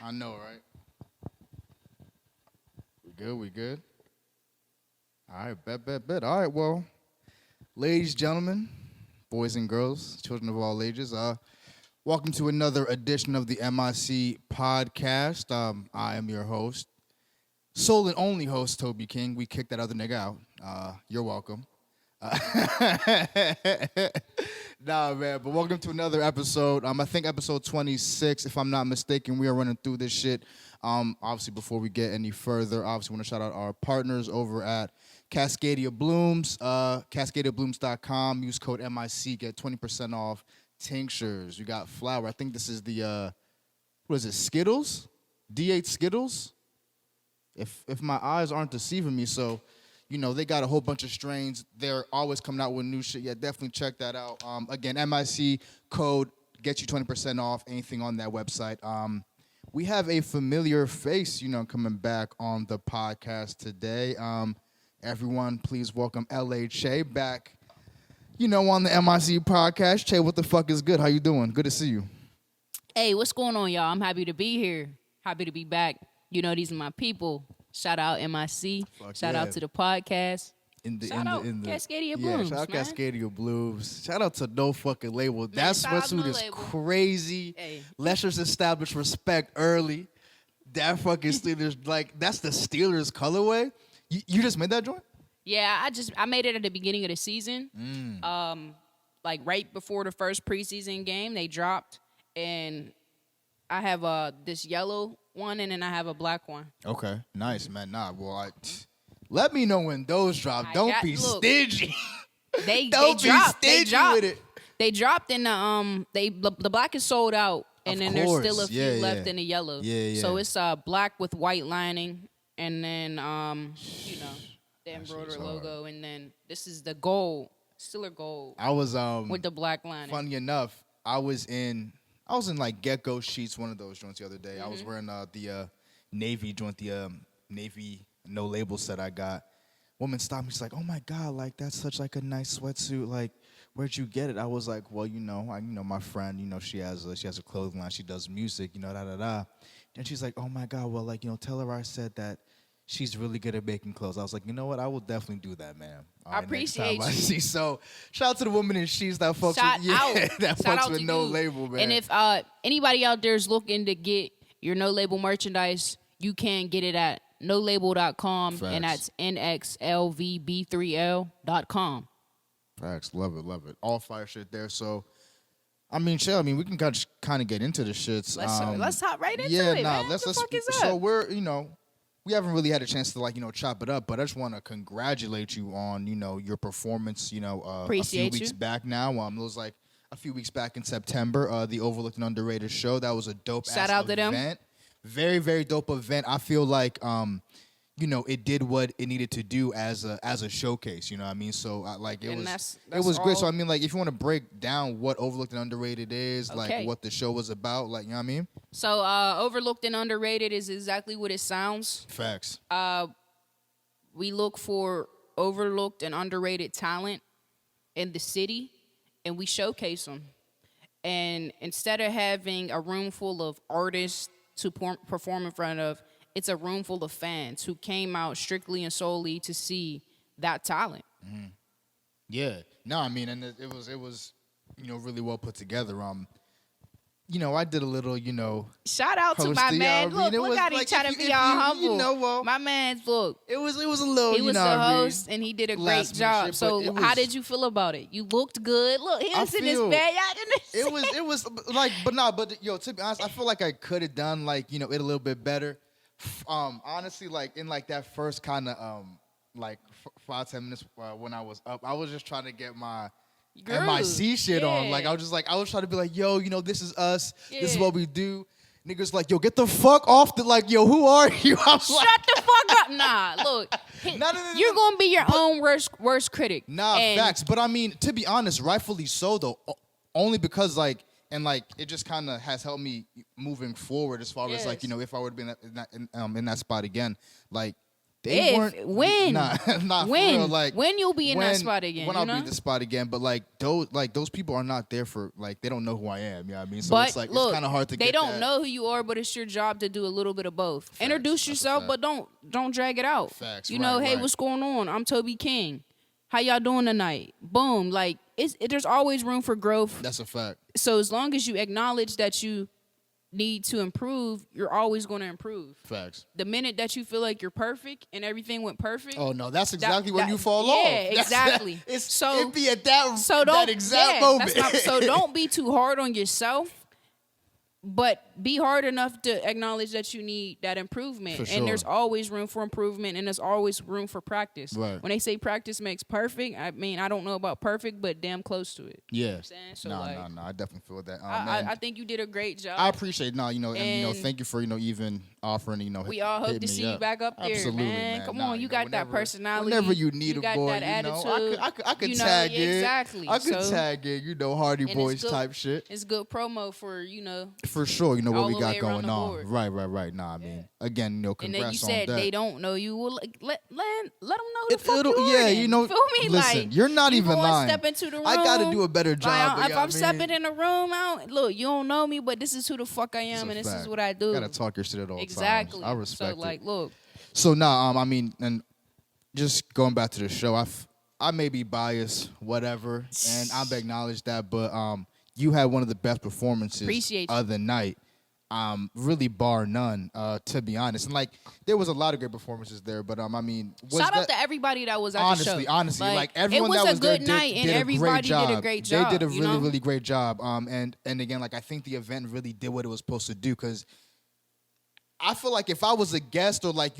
I know, right? We good? All right, bet. All right, well, ladies, gentlemen, boys and girls, children of all ages, welcome to another edition of the MIC podcast. I am your host, sole and only host, Toby King. We kicked that other nigga out. You're welcome. Nah, man, but welcome to another episode. I think episode 26, if I'm not mistaken. We are running through this shit. Obviously, before we get any further, obviously, want to shout out our partners over at Cascadia Blooms, CascadiaBlooms.com. Use code MIC, get 20% off tinctures. You got flour. I think this is the, what is it, Skittles? D8 Skittles? If my eyes aren't deceiving me, so... You know, they got a whole bunch of strains. They're always coming out with new shit. Yeah, definitely check that out. Again, MIC code gets you 20% off anything on that website. We have a familiar face, coming back on the podcast today. Everyone, please welcome L.A. Chae back, on the MIC podcast. Chae, what the fuck is good? How you doing? Good to see you. Hey, what's going on, y'all? I'm happy to be here. Happy to be back. These are my people. Shout out MIC. Shout out to the podcast. Shout out Cascadia Blooms, shout out man. Cascadia Blooms. Shout out to No Fucking Label. That sweatsuit is crazy. Hey. Let's just establish respect early. That fucking Steelers, that's the Steelers colorway. You just made that joint? Yeah, I made it at the beginning of the season. Right before the first preseason game, they dropped, and I have this yellow one, and then I have a black one. Okay, nice, man. Let me know when those drop. Don't be stingy. They Don't be dropped. stingy with it. They dropped in the black is sold out, and then there's still a few left in the yellow. Yeah. So it's black with white lining, and then the embroidered logo, and then this is the gold, Steeler gold. I was with the black lining. Funny enough, I was in like Gecko Sheets, one of those joints the other day. I was wearing the Navy joint, the Navy no label set I got. Woman stopped me. She's like, "Oh my God, that's such a nice sweatsuit. Where'd you get it?" I was like, "Well, my friend, she has a clothing line. She does music, da." And she's like, "Oh my God, well, tell her I said that she's really good at making clothes." I was like, "You know what? I will definitely do that, man." I appreciate you. So, shout out to the woman in Sheets that fucks with no label, man. And if anybody out there is looking to get your no label merchandise, you can get it at nolabel.com, and that's nxlvb3l.com. Facts, love it. All fire shit there. So, Chae, we can kind of get into the shits. Let's hop right into it, man. What the fuck is up? So we're, we haven't really had a chance to chop it up, but I just want to congratulate you on, your performance, a few weeks back now. It was a few weeks back in September, the Overlooked and Underrated show. That was a dope Shout out to them. Very, very dope event. I feel like, it did what it needed to do as a showcase. You know what I mean? So it was great. So if you want to break down what Overlooked and Underrated is, what the show was about, you know what I mean? So Overlooked and Underrated is exactly what it sounds. Facts. We look for overlooked and underrated talent in the city, and we showcase them. And instead of having a room full of artists to perform in front of, it's a room full of fans who came out strictly and solely to see that talent. Mm-hmm. Yeah. No, and it was really well put together. I did a little, shout out to my man. Look how he trying to be all humble. My man's look. It was a little. He was the host, and he did a great job. Shit, so how did you feel about it? You looked good. Look, he was in his bed. It was yo, to be honest, I feel like I could have done it a little bit better. Honestly, in that first kind of 5-10 minutes when I was up, I was just trying to get my MIC shit on. I was trying to be yo, this is us. Yeah. This is what we do. Niggas yo, get the fuck off yo, who are you? Shut the fuck up. Nah, look. You're going to be your own worst critic. Nah, facts. But to be honest, rightfully so though. Only because it just kind of has helped me moving forward as far as if I would have been in that spot again, They weren't when not for when real, like when you'll be in that spot again. When you I'll know? be in the spot again, but like those people are not there for like they don't know who I am. You know what I mean? So But it's like look, it's kind of hard to they get don't that. know who you are, but it's your job to do a little bit of both. Facts. Introduce That's a yourself, fact. but don't drag it out. Facts. You know, Right, hey, right. what's going on? I'm Toby King. How y'all doing tonight? Boom. Like there's always room for growth. That's a fact. So as long as you acknowledge that you need to improve, you're always going to improve. Facts. The minute that you feel like you're perfect and everything went perfect, Oh no, that's exactly when you fall yeah, off. Yeah, exactly. It be at that so don't, that exact yeah, moment. so don't be too hard on yourself, but be hard enough to acknowledge that you need that improvement. For sure. And there's always room for improvement, and there's always room for practice. Right. When they say practice makes perfect, I mean, I don't know about perfect, but damn close to it. Yeah. You know what I'm saying? So no, like, I definitely feel that. I think you did a great job. I appreciate and And thank you for even offering we all hope hitting to me see you up. back up there, Absolutely, man. Come on, you you got that personality. Whenever you need you a got boy, that attitude. I could you know, tag in. exactly. I could So- tag in, Hardy and Boys it's good- type shit. It's good promo for For sure, what all we the got way around going the on. board. Right. Nah, I mean, again, And then congrats you said on that. they don't know you. Well, like, let them know who the fuck It'll- you are. yeah, then. you know, Feel me? listen, like, you're not you even go and lying. Step into the room. I gotta do a better job. Like, if I'm stepping in the room, look, you don't know me, but this is who the fuck I am, and this is what I do. Gotta talk your shit at all Exactly. times. I respect so, like, it. look. So I mean, and just going back to the show, I may be biased, whatever, and I acknowledge that, but you had one of the best performances Appreciate you. of the night. Really bar none, to be honest. And like there was a lot of great performances there, but I mean, Shout out to everybody that was at the show. Honestly, like everyone it was that a was there good night, and did everybody a great job. did a great job. They did a you really, know? really great job. And again, like I think the event really did what it was supposed to do, because I feel like if I was a guest or like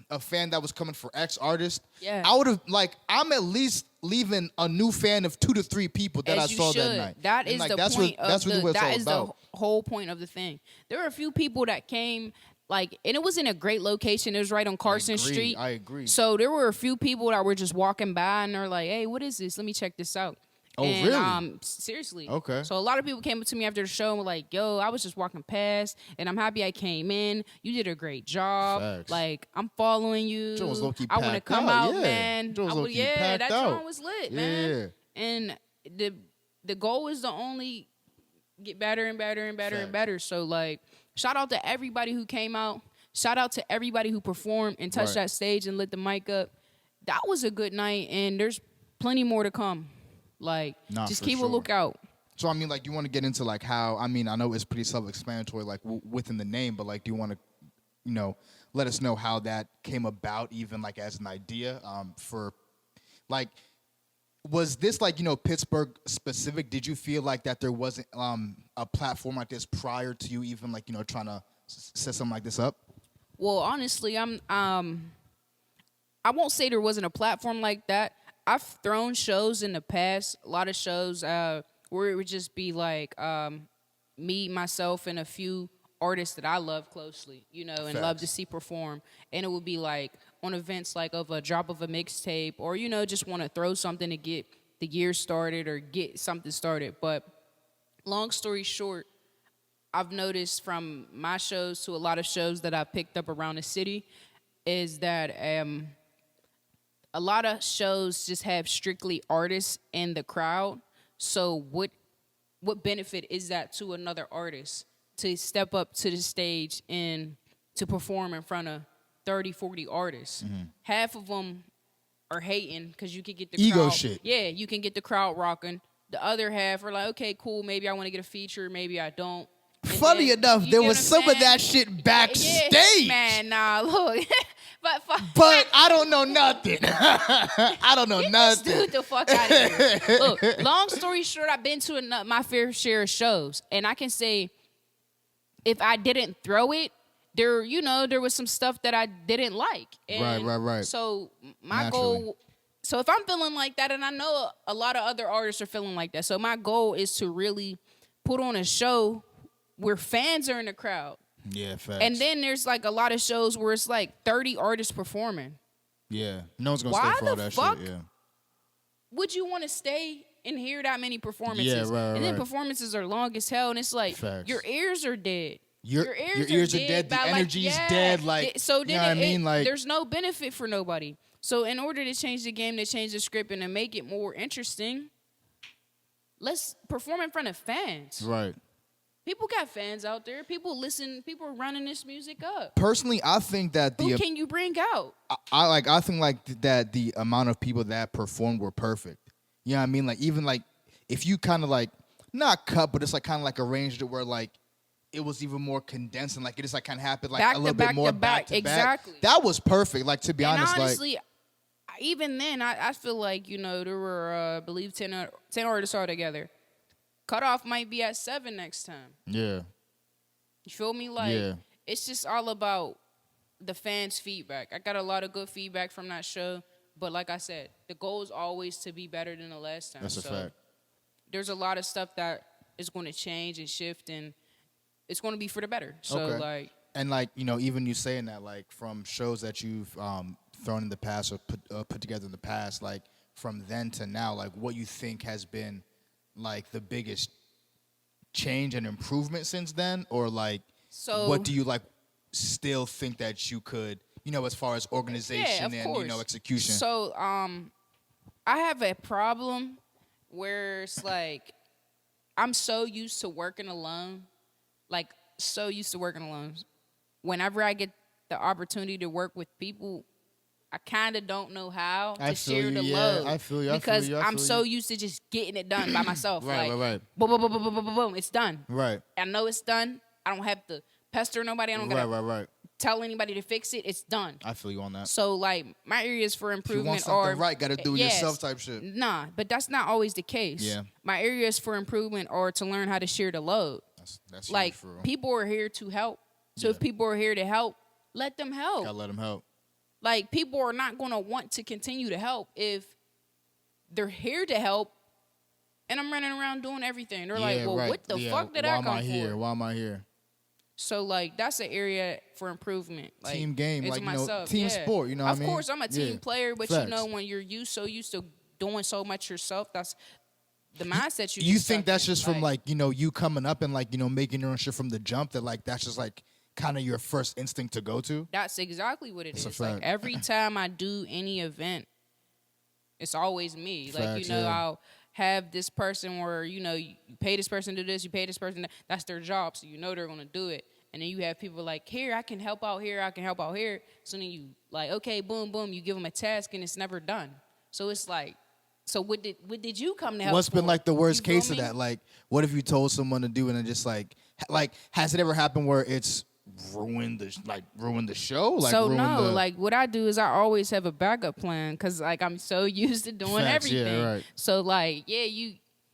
a fan that was coming for X artist, Yeah. I would have I'm at least leaving a new fan of 2 to 3 people that As I you saw should. that night. That And, is like, the that's point what, that's of really what it's that all is about. the whole point of the thing. There were a few people that came, like, and it was in a great location. It was right on Carson Street. I agree. So there were a few people that were just walking by, and they're like, "Hey, what is this? Let me check this out." Oh, and, really? Seriously. Okay. So a lot of people came up to me after the show and were like, "Yo, I was just walking past, and I'm happy I came in. You did a great job. Facts. Like, I'm following you. Joe was low-key I want to packed come out, out, yeah. man. Joe was low-key Yeah, packed that out. joint was lit, Yeah. man. And the goal is to only get better and better and better and Facts. better. So like, shout out to everybody who came out. Shout out to everybody who performed and touched Right. that stage and lit the mic up. That was a good night, and there's plenty more to come. Like, Nah, just for keep a sure. lookout. So I mean, like, you want to get into like how? I mean, I know it's pretty self-explanatory, like within the name, but like, do you want to, let us know how that came about, even like as an idea, for, like, was this like Pittsburgh specific? Did you feel like that there wasn't a platform like this prior to you even like trying to set something like this up? Well, honestly, I won't say there wasn't a platform like that. I've thrown shows in the past, a lot of shows where it would just be like me, myself, and a few artists that I love closely, and love Facts. to see perform. And it would be like on events like of a drop of a mixtape, or, just want to throw something to get the year started or get something started. But long story short, I've noticed from my shows to a lot of shows that I've picked up around the city is that a lot of shows just have strictly artists in the crowd. So what benefit is that to another artist to step up to the stage and to perform in front of 30, 40 artists? Mm-hmm. Half of them are hating because you can get the Ego crowd. shit. Yeah, you can get the crowd rocking. The other half are like, okay, cool, maybe I want to get a feature, maybe I don't. And Funny then- enough, you there get was what I'm some of saying? that shit backstage. Yeah, man, nah, look. But I don't know nothing. I don't know nothing. Dude, the fuck out of here. Look, long story short, I've been to my fair share of shows, and I can say, if I didn't throw it, there was some stuff that I didn't like. And Right. So my Naturally. goal. So if I'm feeling like that, and I know a lot of other artists are feeling like that, so my goal is to really put on a show where fans are in the crowd. Yeah, facts. And then there's like a lot of shows where it's like 30 artists performing. Yeah, no one's gonna Why stay for all the that fuck? shit. Yeah. Would you want to stay and hear that many performances? Yeah, right, and then right. performances are long as hell, and it's like Facts. your ears are dead. your ears are dead. The energy's dead. Like, so then you know what I mean? Like, there's no benefit for nobody. So in order to change the game, to change the script, and to make it more interesting, let's perform in front of fans. right. People got fans out there. People listen. People are running this music up. Personally, I think that Who can you bring out? I think like that the amount of people that performed were perfect. You know what I mean? Like even like if you kind of like not cut, but it's like kind of like arranged it where like it was even more condensed and like it just like kind of happened like a little bit more back to back. Exactly. That was perfect. Like to be honest, honestly, like even then, I feel like there were I believe 10 artists all together. Cutoff might be at 7 next time. yeah, You feel me? Like it's just all about the fans' feedback. I got a lot of good feedback from that show, but like I said, the goal is always to be better than the last time. that's a fact. There's a lot of stuff that is going to change and shift, and it's going to be for the better. So like, and like even you saying that like from shows that you've thrown in the past or put together in the past, like from then to now, like what you think has been like the biggest change and improvement since then, or like what do you like still think that you could as far as organization and execution? So I have a problem where it's like I'm so used to working alone, like so used to working alone. Whenever I get the opportunity to work with people, I kind of don't know how to share the load. I feel you. Because I'm so used to just getting it done by myself. Right. Boom, boom, boom, boom, boom, boom, boom. It's done. Right. I know it's done. I don't have to pester nobody. I don't gotta tell anybody to fix it. It's done. I feel you on that. So like my areas for improvement if you want something right, gotta do it yourself type shit. Nah, but that's not always the case. Yeah. My areas for improvement are to learn how to share the load. That's like for real. people are here to help. So if people are here to help, let them help. Gotta let them help. Like, people are not going to want to continue to help if they're here to help and I'm running around doing everything. They're like, well, what the fuck did I come for? Why am I here? So, like, that's an area for improvement. Like, team game, like, myself. Team sport, what I mean? Of course, I'm a team player, but Facts. when you're so used to doing so much yourself, that's the mindset you You think that's just from, like, you coming up and, like, making your own shit from the jump that, like, that's just, like, kind of your first instinct to go to? That's exactly what it that's is. Like every time I do any event, it's always me. Facts, like, I'll have this person where, you pay this person to do this, you pay this person, that's their job, so they're going to do it. And then you have people like, here, I can help out here, I can help out here. So then you like, okay, boom, boom, you give them a task and it's never done. So it's like, so what did you come to help? What's been like the worst case of me? that? Like, what if you told someone to do and then just like has it ever happened where it's ruined the show? Like, so no, like what I do is I always have a backup plan because like I'm so used to doing everything. Yeah, right. So like,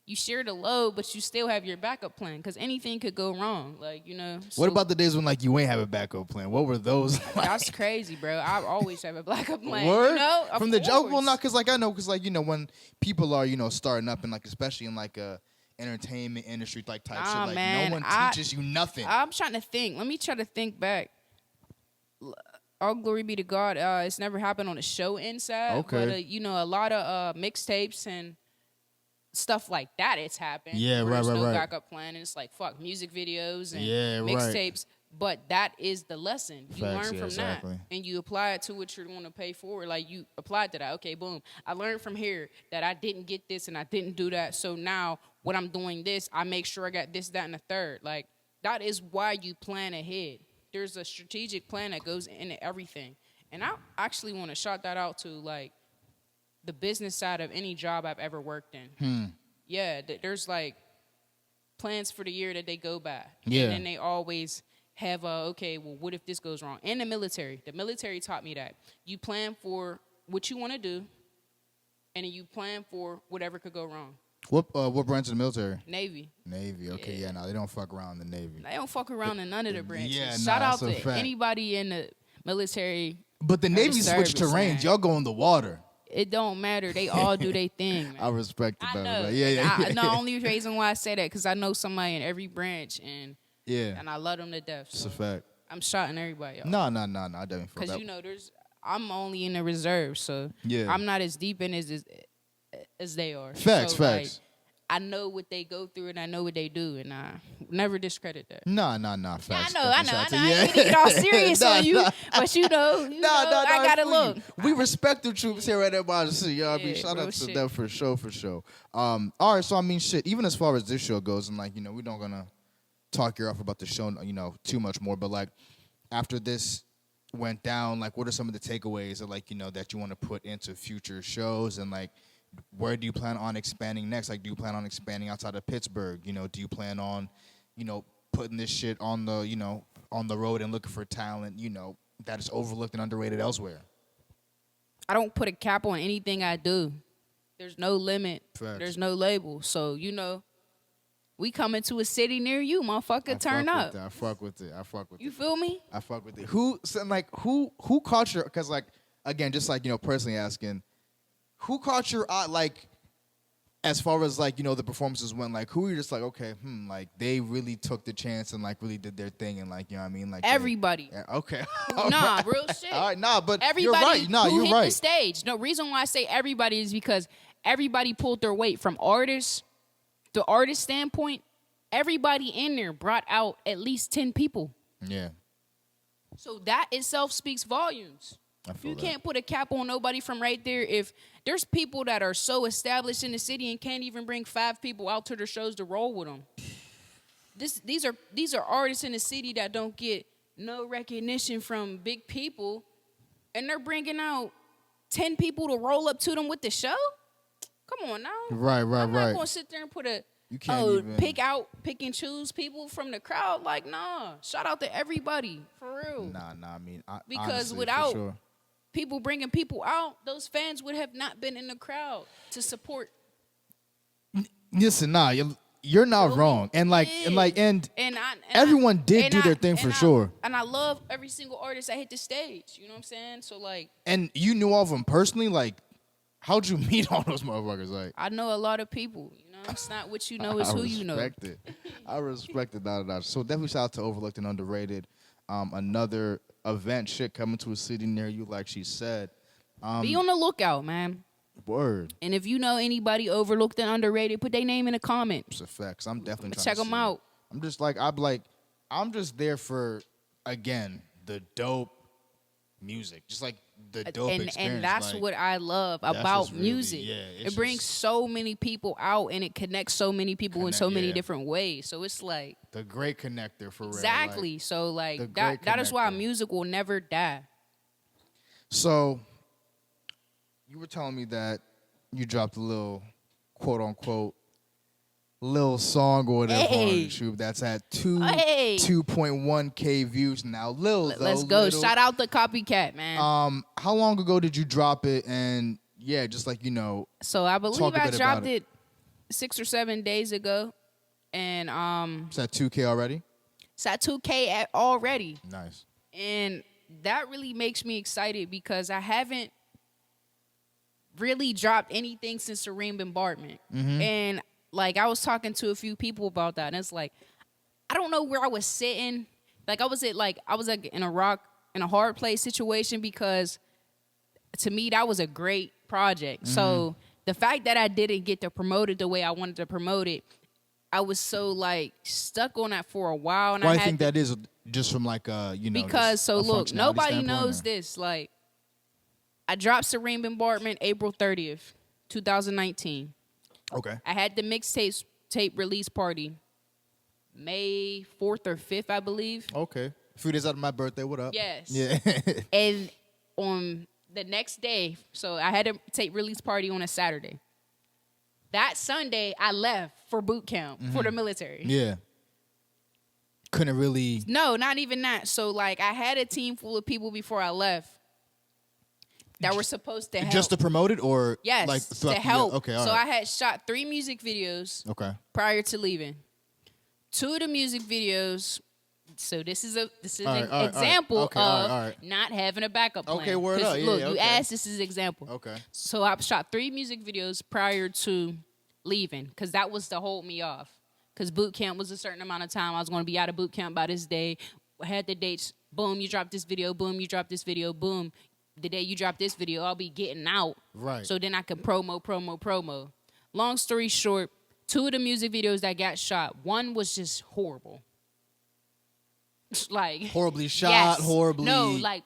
you share the load, but you still have your backup plan because anything could go wrong. Like, So what about the days when like you ain't have a backup plan? What were those? Like? That's crazy, bro. I always have a backup plan. Word? Of From the course. joke? Well, not because like I know because like when people are starting up and like especially in like a entertainment industry like type shit, like man, no one teaches you nothing. I'm trying to think. Let me try to think back. All glory be to God. It's never happened on a show inside. Okay. But a lot of mixtapes and stuff like that. It's happened. Yeah, where right, there's no right. backup plan, and it's like music videos and right. mixtapes. But that is the lesson. You Facts, learn from exactly. that, and you apply it to what you're going to pay for. Like you applied to that. Okay, boom. I learned from here that I didn't get this and I didn't do that. So now when I'm doing this, I make sure I got this, that, and the third. Like that is why you plan ahead. There's a strategic plan that goes into everything. And I actually want to shout that out to like the business side of any job I've ever worked in. Yeah, there's like plans for the year that they go by. Yeah. And then they always have okay, well, what if this goes wrong? And the military taught me that. You plan for what you want to do, and then you plan for whatever could go wrong. What branch of the military? Navy. Navy, okay, yeah, no, they don't fuck around in the Navy. They don't fuck around in none of the branches. Yeah, Shout out that's a to fact. anybody in the military. But the Navy switched service, terrains. man. Y'all go in the water. It don't matter. They all do their thing, man. I respect it, I brother. know. But yeah. The only reason why I say that because I know somebody in every branch, and yeah, and I love them to death. it's So a fact. I'm shouting everybody out. No, I definitely feel Because that. I'm only in the reserve, so Yeah. I'm not as deep in as they are. Facts, So, facts. Like, I know what they go through and I know what they do, and never discredit that. Nah. Yeah, Facts. I know. Shout out to I you. ain't gonna get all serious Nah, on you, nah. but you know, I gotta feel look. you. We respect the troops here at NYC. You know what I mean? Yeah, Shout real out to shit. them for sure. All right, so I mean, shit. Even as far as this show goes, and like, we're not gonna talk your off about the show, too much more. But like, after this went down, like, what are some of the takeaways that like, that you want to put into future shows, and like, where do you plan on expanding next? Like, do you plan on expanding outside of Pittsburgh? Do you plan on, putting this shit on the, on the road and looking for talent, that is overlooked and underrated elsewhere? I don't put a cap on anything I do. There's no limit. Facts. There's no label. So, we coming to a city near you, motherfucker. Turn up. I fuck with it. You feel me? I fuck with it. Who caught your, because like, again, just like, personally asking, who caught your eye, like, as far as like, the performances went, like, who are you just like, okay, like, they really took the chance and like really did their thing, and like, you know what I mean? Like, Everybody. Okay. Nah, real shit. All right, nah, but Everybody you're right. Nah, who you're hit right. the stage. No, reason why I say everybody is because everybody pulled their weight from artists. The artist standpoint, everybody in there brought out at least 10 people. Yeah. So that itself speaks volumes. I feel You that. can't put a cap on nobody from right there. If there's people that are so established in the city and can't even bring 5 people out to their shows to roll with them. These are artists in the city that don't get no recognition from big people, and they're bringing out 10 people to roll up to them with the show. Come on now. Right. I'm not gonna sit there and put You can't even pick and choose people from the crowd. Like, nah. Shout out to everybody for real. Nah. I mean, Because honestly, without for sure. people bringing people out, those fans would have not been in the crowd to support. Listen, nah, you're not wrong, and everyone did do their thing for sure. And I love every single artist that hit the stage. You know what I'm saying? So like, And you knew all of them personally. Like, how'd you meet all those motherfuckers? Like, I know a lot of people. It's not what you know, it's who you know. I respect it. So definitely shout out to Overlooked and Underrated. Another event, shit, coming to a city near you, like she said. Be on the lookout, man. Word. And if you know anybody overlooked and underrated, put their name in the comments. It's a fact. 'Cause I'm definitely trying Check to them see out. it. I'm just there for, again, the dope music. Just like the dope experience. And that's like, what I love that's about what's really- music. yeah, it brings so many people out, and it connects so many people in so many different ways. So it's like the great connector for real. exactly. Like, So the like great that is why connector. music will never die. So, you were telling me that you dropped a little, quote unquote, little song or whatever on Hey. YouTube that's at Hey. 2.1K views now. Let's go. Shout out the copycat, man. How long ago did you drop it? And yeah, just like, So I believe talk a I bit dropped about it. it 6 or 7 days ago, and it's at 2K already? it's at 2K already. Nice. And that really makes me excited because I haven't really dropped anything since the Ream bombardment. And like I was talking to a few people about that, and it's like I don't know where I was sitting. Like I was in a hard place situation because to me that was a great project. So the fact that I didn't get to promote it the way I wanted to promote it, I was so like stuck on that for a while. And Well, I I had think to, that is just from like because just so a look, functionality nobody standpoint, knows or- this. Like I dropped Serene Bombardment April 30th, 2019. Okay. I had the tape release party May 4th or 5th, I believe. Okay. A few days out of my birthday. What up? Yes. Yeah. And on the next day, so I had a tape release party on a Saturday. That Sunday, I left for boot camp for the military. Yeah. Couldn't really. No, not even that. So, like, I had a team full of people before I left that were supposed to help. Just to promote it, or Yes, like to throughout the- help. Okay. All So right. I had shot 3 music videos Okay. prior to leaving. 2 of the music videos. So this is All right, an all right, example okay, of all right. not having a backup plan. Okay, word 'Cause up. Yeah, look, yeah, you okay. asked. This is an example. Okay. So I shot 3 music videos prior to leaving because that was to hold me off. Because boot camp was a certain amount of time. I was going to be out of boot camp by this day. I had the dates. Boom, you drop this video. Boom, you drop this video. Boom, the day you drop this video, I'll be getting out. Right. So then I can promo. Long story short, 2 of the music videos that got shot, one was just horrible. Like Horribly shot, yes. horribly. No, like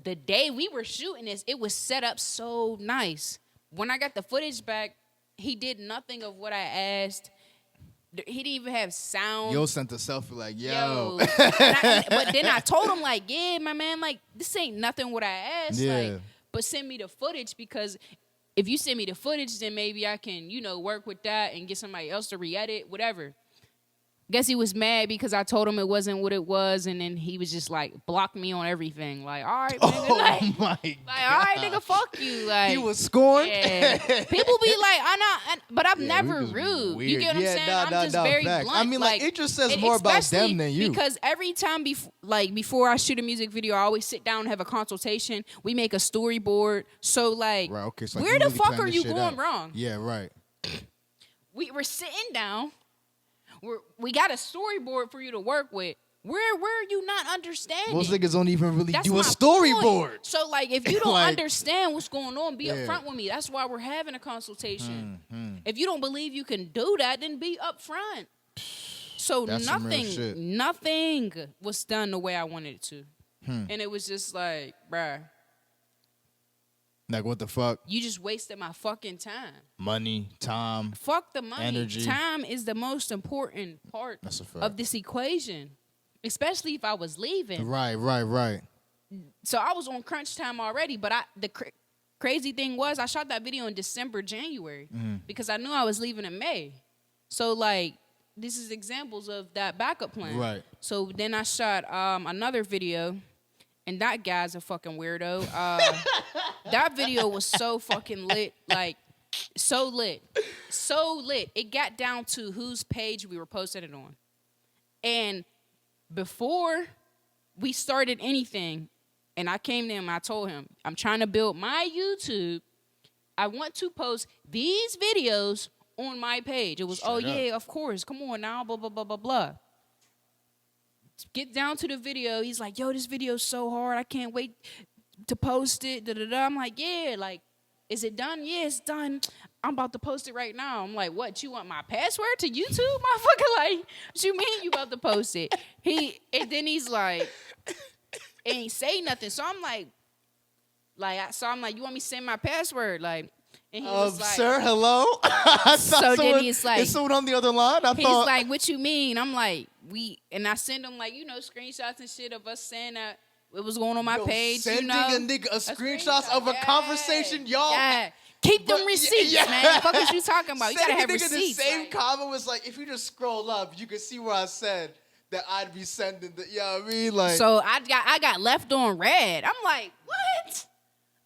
the day we were shooting this, it was set up so nice. When I got the footage back, he did nothing of what I asked. He didn't even have sound. Yo sent a selfie like, yo. But then I told him like, yeah, my man, like this ain't nothing what I asked. Yeah. Like, but send me the footage, because if you send me the footage, then maybe I can, work with that and get somebody else to re-edit, whatever. Guess he was mad because I told him it wasn't what it was, and then he was just like blocked me on everything. Like, all right, nigga, Oh my God. all right, nigga, fuck you. Like He was scorned. Yeah. People be like, but I'm never we just rude. weird. You get what I'm saying? I'm just very facts. blunt. I mean, like, it just says and more about especially them than you. Because every time before I shoot a music video, I always sit down and have a consultation. We make a storyboard. So like, Right, okay, so where you the really fuck plan are this you shit going out. wrong? Yeah, right. We're sitting down. We got a storyboard for you to work with. Where are you not understanding? Most niggas don't even really That's do my a storyboard. point. So, like, if you don't Like- understand what's going on, be Yeah. upfront with me. That's why we're having a consultation. Hmm. If you don't believe you can do that, then be upfront. So That's some real shit. nothing was done the way I wanted it to. Hmm. And it was just like, bruh, Like, what the fuck? you just wasted my fucking time. Money, time. Fuck the money. Energy. Time is the most important part That's a fact. of this equation, especially if I was leaving. Right. So I was on crunch time already, but the crazy thing was I shot that video in December, January, because I knew I was leaving in May. So like, this is examples of that backup plan. Right. So then I shot another video, and that guy's a fucking weirdo. That video was so fucking lit, like so lit. It got down to whose page we were posting it on. And before we started anything, and I came to him, I told him, I'm trying to build my YouTube. I want to post these videos on my page. It was, Straight up. yeah, of course. Come on now, blah, blah, blah, blah, blah. Get down to the video. He's like, yo, this video's so hard. I can't wait to post it. Da, da, da. I'm like, yeah, like, is it done? Yeah, it's done. I'm about to post it right now. I'm like, what? You want my password to YouTube, motherfucker? Like, what you mean you about to post it? And then he's like, ain't say nothing. So I'm like, you want me to send my password? Like, and he was like, Sir, hello? I So thought then he's like- is someone on the other line? I he's thought. like, what you mean? I'm like, and I send him like, screenshots and shit of us saying that it was going on my page. Sending a nigga a screenshot of a Yeah. conversation, y'all. Yeah. Keep them But- receipts, yeah. man. Fuck what you talking about? You gotta Sending have a nigga receipts. the same like- comment was like, if you just scroll up, you can see where I said that I'd be sending the, you know what I mean? Like, So I got left on red. I'm like, what?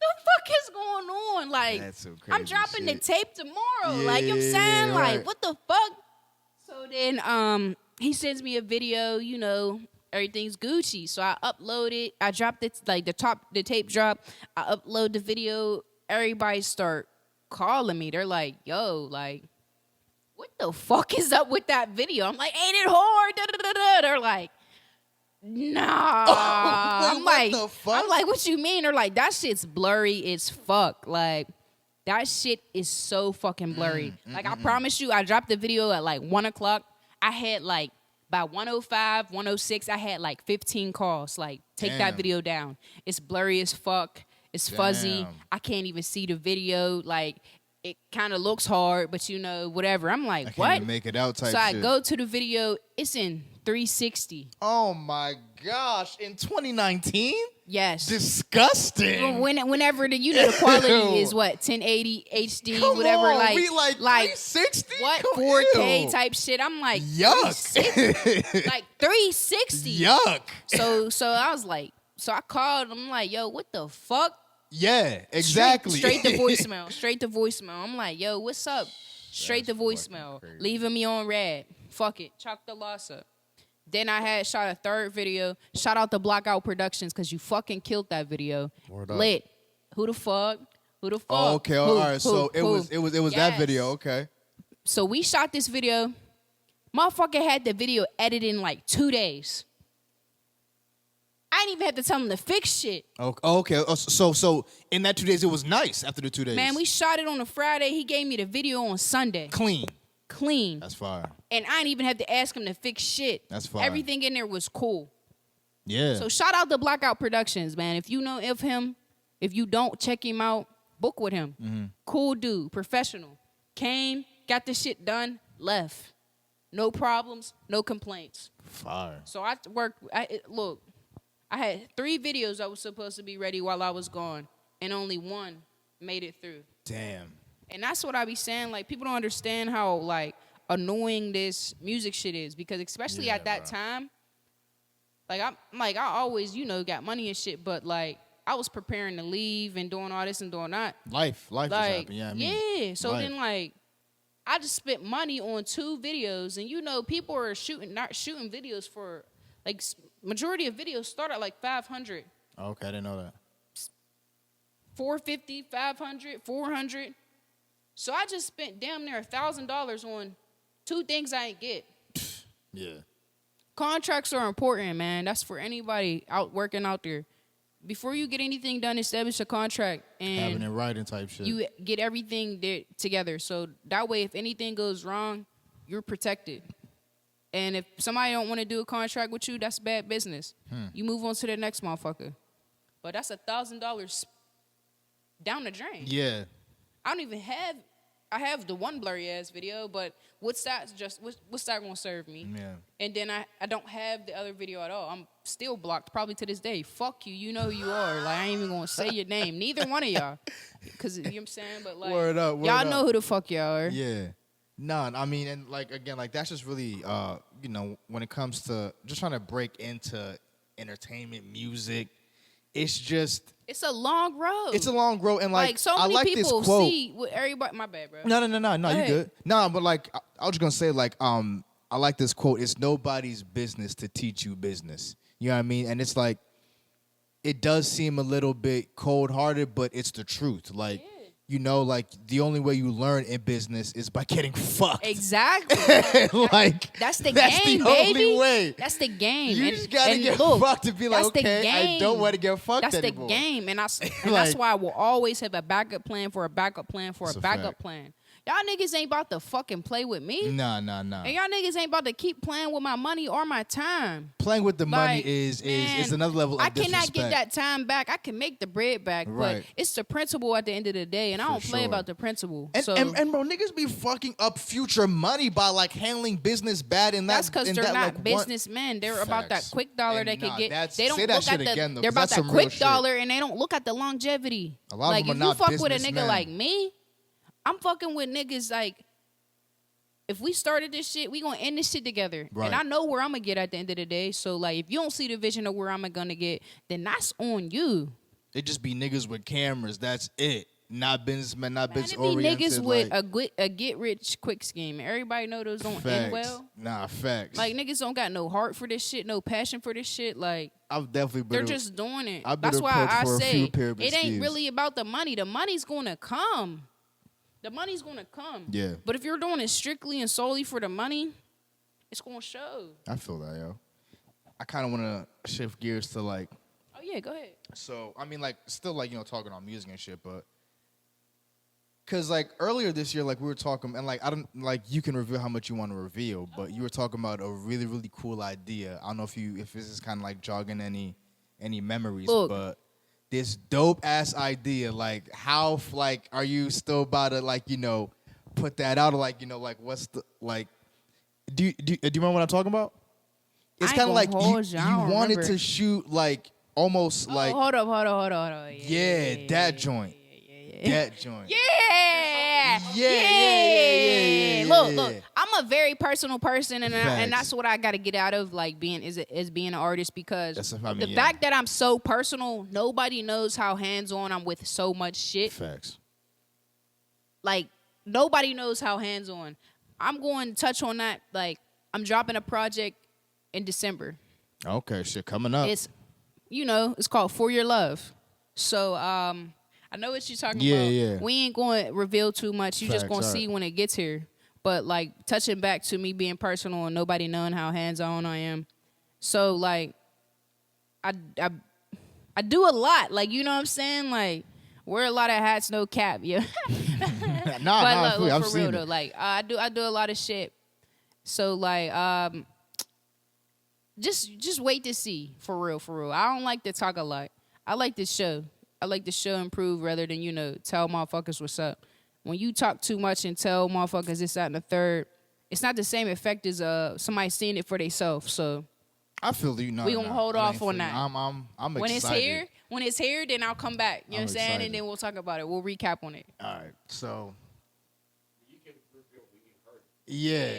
The fuck is going on? Like, That's some I'm crazy dropping shit. the tape tomorrow. Like, you know what I'm saying? Yeah, Like, right. what the fuck? So then he sends me a video, everything's Gucci. So I upload it. I dropped it, like the tape drop. I upload the video. Everybody start calling me. They're like, yo, like, what the fuck is up with that video? I'm like, ain't it hard? Da, da, da, da. They're like, nah. I'm what like, the fuck? I'm like, what you mean? They're like, that shit's blurry as fuck. Like, that shit is so fucking blurry. Like, I promise you, I dropped the video at like 1 o'clock. I had like, by 1:05, 1:06, I had like 15 calls. Like, take Damn. that video down. It's blurry as fuck. It's fuzzy. Damn. I can't even see the video. Like, it kind of looks hard, but whatever. I'm like, I can't what? even make it out type So I shit. go to the video. It's in 360. Oh my gosh, in 2019? Yes. Disgusting. Whenever the quality is what 1080 HD, Come whatever. on, like we like 360? What Come 4K ew. type shit? I'm like Yuck. 360, like 360. Yuck. So I was like, so I called. I'm like, yo, what the fuck? Yeah, exactly. Straight to voicemail. Straight to voicemail. I'm like, yo, what's up? Straight That's to voicemail. fucking crazy. Leaving me on red. Fuck it. Chalk the loss up. Then I had shot a third video. Shout out to Blockout Productions because you fucking killed that video. Word up. Lit. Who the fuck? Who the fuck? Oh, okay, all right. So it was that Yes. video, okay. So we shot this video. Motherfucker had the video edited in like 2 days. I didn't even have to tell him to fix shit. Okay. So in that 2 days, it was nice after the 2 days. Man, we shot it on a Friday. He gave me the video on Sunday. clean. clean. That's fire. And I didn't even have to ask him to fix shit. That's fire. Everything in there was cool. Yeah. So shout out to Blackout Productions, man. If you know of him, if you don't, check him out. Book with him. Mm-hmm. Cool dude, professional. Came, got the shit done, left. No problems, no complaints. Fire. So I worked. Look, I had 3 videos that was supposed to be ready while I was gone, and only 1 made it through. Damn. And that's what I be saying. Like, people don't understand how, like, annoying this music shit is. Because especially at that time, like, I always, got money and shit. But, like, I was preparing to leave and doing all this and doing that. Life Like, was happening. Yeah, I mean, yeah. So then, like, I just spent money on 2 videos. And, people are not shooting videos for, like, majority of videos start at, like, 500. Okay, I didn't know that. 450, 500, 400. So I just spent damn near $1,000 on 2 things I ain't get. Yeah. Contracts are important, man. That's for anybody working out there. Before you get anything done, establish a contract and Having it writing type shit. you get everything there together. So that way, if anything goes wrong, you're protected. And if somebody don't want to do a contract with you, that's bad business. You move on to the next motherfucker. But that's $1,000 down the drain. Yeah. I don't even have. I have the one blurry ass video, but what's that gonna serve me? Yeah. And then I don't have the other video at all. I'm still blocked, probably to this day. Fuck you. You know who you are. Like, I ain't even gonna say your name. Neither one of y'all. Cause you know what I'm saying? But like, Word up, y'all know who the fuck y'all are. Yeah. Nah, I mean, and like, again, like, that's just really, when it comes to just trying to break into entertainment, music, it's a long road. It's a long road, and like so I many like people this quote. see what everybody. My bad, bro. No, you ahead. good. Nah, but like I was just gonna say, like, I like this quote. It's nobody's business to teach you business. You know what I mean? And it's like, it does seem a little bit cold-hearted, but it's the truth. Like, like, the only way you learn in business is by getting fucked. Exactly. Like, that's the that's game, the baby. only way. That's the game. You just gotta get fucked to be like, that's the okay, I game. don't want to get fucked That's anymore. the game, and that's Like, why I will always have a backup plan for a backup plan for That's a a backup fact. Plan. Y'all niggas ain't about to fucking play with me. Nah. And y'all niggas ain't about to keep playing with my money or my time. Playing with the money Like, is man, another level of I cannot disrespect. get that time back. I can make the bread back, Right. but it's the principle at the end of the day, and I For don't play sure. about the principle. And, so and bro, niggas be fucking up future money by like handling business bad in that. that's because in they're that, not like, one- businessmen. They're about that Facts. quick dollar And they nah, can get. that's- They don't say that look shit at the. again, though, They're 'cause about that's that some real quick shit. dollar, and they don't look at the longevity. A lot of like them are if not you fuck with a businessmen. nigga like me, I'm fucking with niggas like. If we started this shit, we gonna end this shit together. Right. And I know where I'm gonna get at the end of the day. So like, if you don't see the vision of where I'm gonna get, then that's on you. It just be niggas with cameras. That's it. Not businessmen. Not Man, business it be oriented. niggas with like, a get rich quick scheme. Everybody know those don't facts. end well. Nah, facts. Like niggas don't got no heart for this shit, no passion for this shit. Like I've definitely been. they're just doing it. I've been That's why approached I for a say few pyramid it ain't schemes. really about the money. The money's gonna come. The money's gonna come. Yeah. But if you're doing it strictly and solely for the money, it's gonna show. I feel that, yo. I kind of want to shift gears to like. Oh yeah, go ahead. So I mean, like, still like talking on music and shit, but. Cause like earlier this year, like we were talking, and like I don't like you can reveal how much you want to reveal, but you were talking about a really really cool idea. I don't know if this is kind of like jogging any memories, Look. but this dope ass idea, like how like are you still about to like put that out, or like like what's the like? Do you remember what I'm talking about? It's I ain't kind of like gonna hold you. I don't wanted remember. to shoot like almost Oh, like hold up. yeah, that joint. That joint. Yeah. Look, yeah. I'm a very personal person, and Facts. that's what I got to get out of like being being an artist, because That's what I mean, the yeah. fact that I'm so personal, nobody knows how hands on I'm with so much shit. Facts. Like nobody knows how hands on. I'm going to touch on that. Like I'm dropping a project in December. Okay, shit coming up. It's it's called For Your Love. So I know what you're talking Yeah, about. yeah. We ain't going to reveal too much. You just Facts, going to alright. see when it gets here. But like touching back to me being personal and nobody knowing how hands-on I am. So like I do a lot. Like, you know what I'm saying? Like wear a lot of hats, no cap. Yeah. Nah, look, I've for seen real it. though, like I do a lot of shit. So like just wait to see, for real. I don't like to talk a lot. I like to show. I like to show and prove rather than, tell motherfuckers what's up. When you talk too much and tell motherfuckers this, that, and the third, it's not the same effect as somebody seeing it for themselves. So I feel you. No, we gonna hold I off ain't on feel that. you. I'm when excited. when it's here, then I'll come back. You know I'm what I'm saying? excited. And then we'll talk about it. We'll recap on it. All right, so yeah.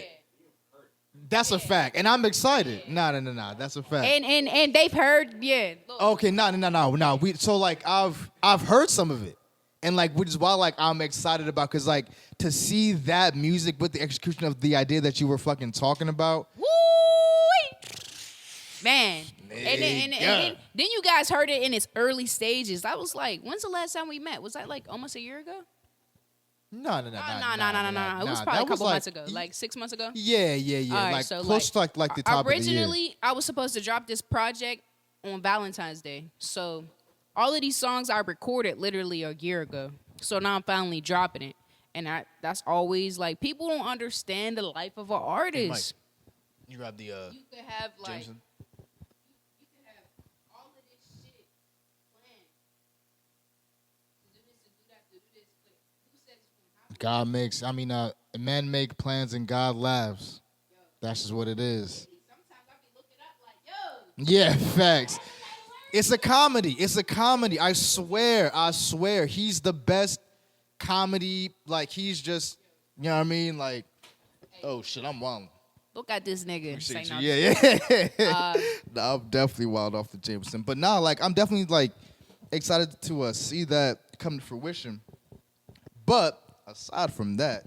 That's a fact, and I'm excited. Nah. That's a fact. And they've heard, yeah. Look. Okay, no. We so like I've heard some of it, and like which is why like I'm excited about because like to see that music with the execution of the idea that you were fucking talking about. Woo! Man. And Nigga. then you guys heard it in its early stages. I was like, when's the last time we met? Was that like almost a year ago? No. No. It was probably a couple months ago, like 6 months ago. Yeah. All right, Like so close to like the top originally, of the year. I was supposed to drop this project on Valentine's Day. So all of these songs I recorded literally a year ago. So now I'm finally dropping it. And that's always like, people don't understand the life of an artist. You grab the You could have like, Jameson. you could have all of this shit planned. To do this, to do that, to do this. But who said it's gonna happen? Men make plans and God laughs. That's just what it is. Sometimes I be looking up like, yo. Yeah, facts. It's a comedy. I swear. He's the best comedy. Like, he's just, you know what I mean? Like, oh, shit, I'm wild. Look at this nigga. Say nothing. Yeah. Nah, I'm definitely wild off the Jameson. But nah, like, I'm definitely, like, excited to see that come to fruition. But aside from that,